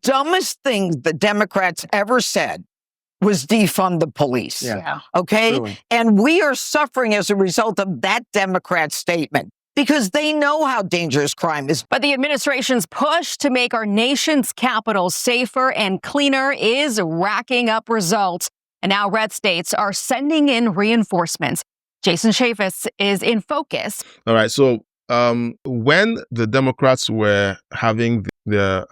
dumbest thing the Democrats ever said was defund the police. Yeah. Okay? Really. And we are suffering as a result of that Democrat statement because they know how dangerous crime is. But the administration's push to make our nation's capital safer and cleaner is racking up results. And now red states are sending in reinforcements. Jason Chaffetz is in focus. All right. So when the Democrats were having their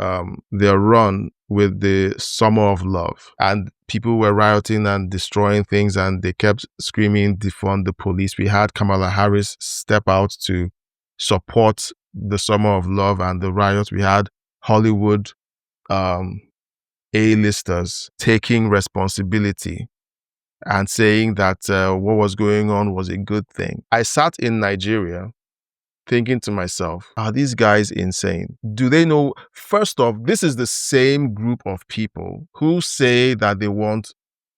run with the Summer of Love and people were rioting and destroying things and they kept screaming, defund the police, we had Kamala Harris step out to support the Summer of Love and the riots. We had Hollywood A-listers taking responsibility and saying that what was going on was a good thing. I sat in Nigeria thinking to myself, are these guys insane? Do they know? First off, this is the same group of people who say that they want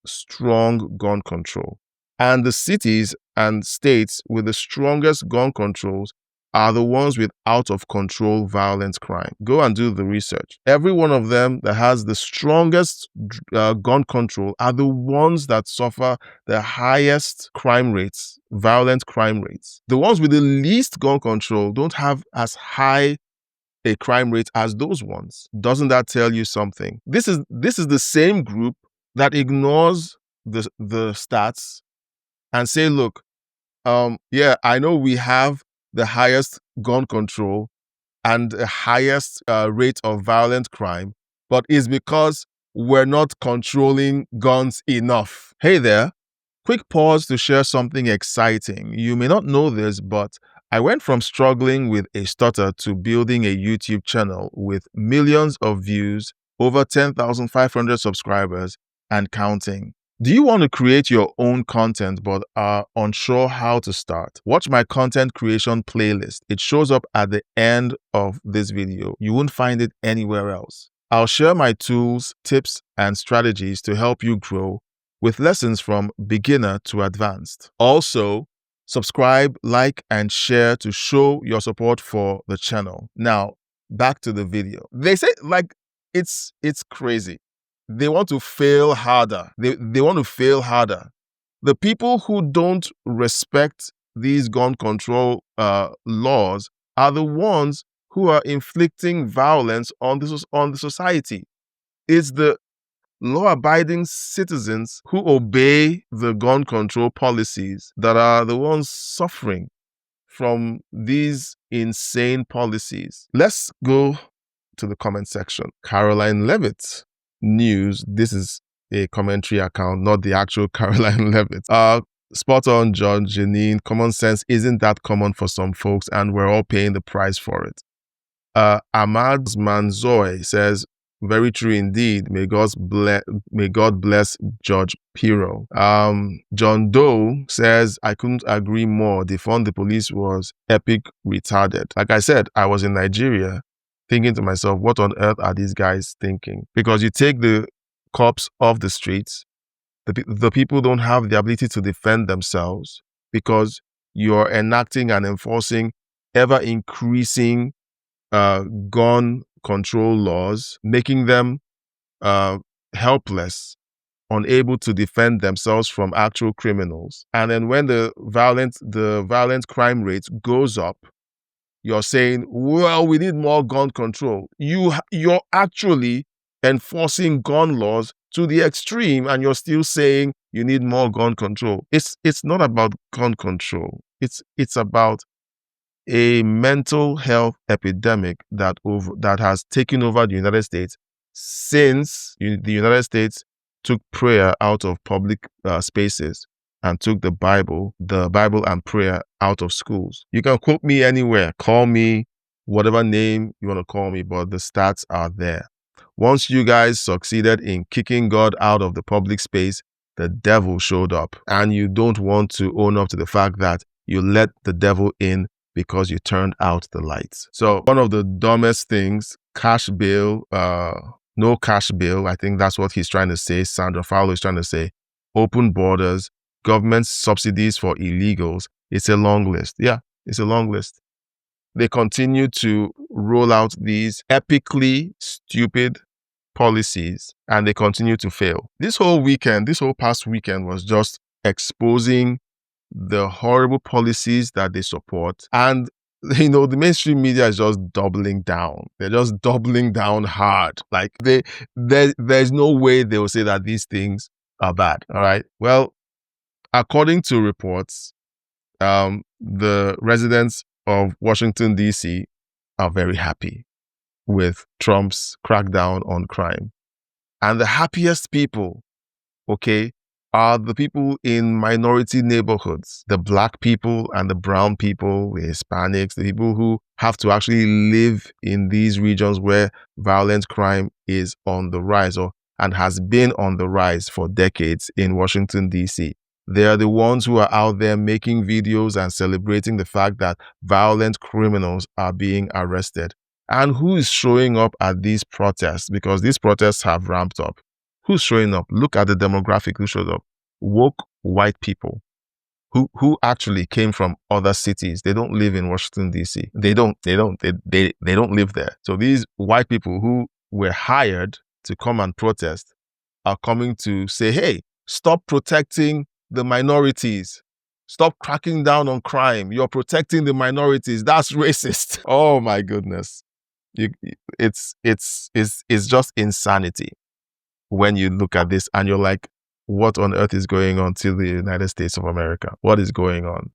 strong gun control. And the cities and states with the strongest gun controls are the ones with out-of-control violent crime. Go and do the research. Every one of them that has the strongest gun control are the ones that suffer the highest crime rates, violent crime rates. The ones with the least gun control don't have as high a crime rate as those ones. Doesn't that tell you something? This is the same group that ignores the stats and say, look, yeah, I know we have the highest gun control and the highest rate of violent crime, but it's because we're not controlling guns enough. Hey there, quick pause to share something exciting. You may not know this, but I went from struggling with a stutter to building a YouTube channel with millions of views, over 10,500 subscribers, and counting. Do you want to create your own content but are unsure how to start? Watch my content creation playlist. It shows up at the end of this video. You won't find it anywhere else. I'll share my tools, tips, and strategies to help you grow with lessons from beginner to advanced. Also, subscribe, like, and share to show your support for the channel. Now, back to the video. They say, like, it's crazy. They want to fail harder. They want to fail harder. The people who don't respect these gun control laws are the ones who are inflicting violence on the society. It's the law-abiding citizens who obey the gun control policies that are the ones suffering from these insane policies. Let's go to the comment section. Caroline Levitt News. This is a commentary account, not the actual Caroline Levitt. Spot on, John, Janine. Common sense isn't that common for some folks, and we're all paying the price for it. Ahmad Manzoy says, very true indeed. May God bless Judge Pirro. John Doe says, I couldn't agree more. Defund the police was epic retarded. Like I said, I was in Nigeria thinking to myself, what on earth are these guys thinking? Because you take the cops off the streets, the people don't have the ability to defend themselves because you're enacting and enforcing ever-increasing gun control laws, making them helpless, unable to defend themselves from actual criminals. And then when the violent crime rate goes up, you're saying, well, we need more gun control. You're actually enforcing gun laws to the extreme, and you're still saying you need more gun control. It's not about gun control. It's about a mental health epidemic that has taken over the United States since the United States took prayer out of public spaces and took the Bible and prayer out of schools. You can quote me anywhere, call me whatever name you want to call me, but the stats are there. Once you guys succeeded in kicking God out of the public space, the devil showed up, and you don't want to own up to the fact that you let the devil in because you turned out the lights. So one of the dumbest things, cash bail, no cash bail, I think that's what he's trying to say. Sandra Fowler is trying to say, open borders, government subsidies for illegals. It's a long list. Yeah, it's a long list. They continue to roll out these epically stupid policies and they continue to fail. This whole past weekend was just exposing the horrible policies that they support. And, the mainstream media is just doubling down. They're just doubling down hard. Like there's no way they will say that these things are bad. All right. Well, according to reports, the residents of Washington, D.C. are very happy with Trump's crackdown on crime. And the happiest people, are the people in minority neighborhoods, the Black people and the brown people, the Hispanics, the people who have to actually live in these regions where violent crime is on the rise and has been on the rise for decades in Washington, D.C. They are the ones who are out there making videos and celebrating the fact that violent criminals are being arrested. And who is showing up at these protests? Because these protests have ramped up. Who's showing up? Look at the demographic who showed up. Woke white people who actually came from other cities. They don't live in Washington, D.C. They don't live there. So these white people who were hired to come and protest are coming to say, hey, stop protecting the minorities. Stop cracking down on crime. You're protecting the minorities. That's racist. Oh my goodness. It's just insanity when you look at this and you're like, what on earth is going on to the United States of America? What is going on?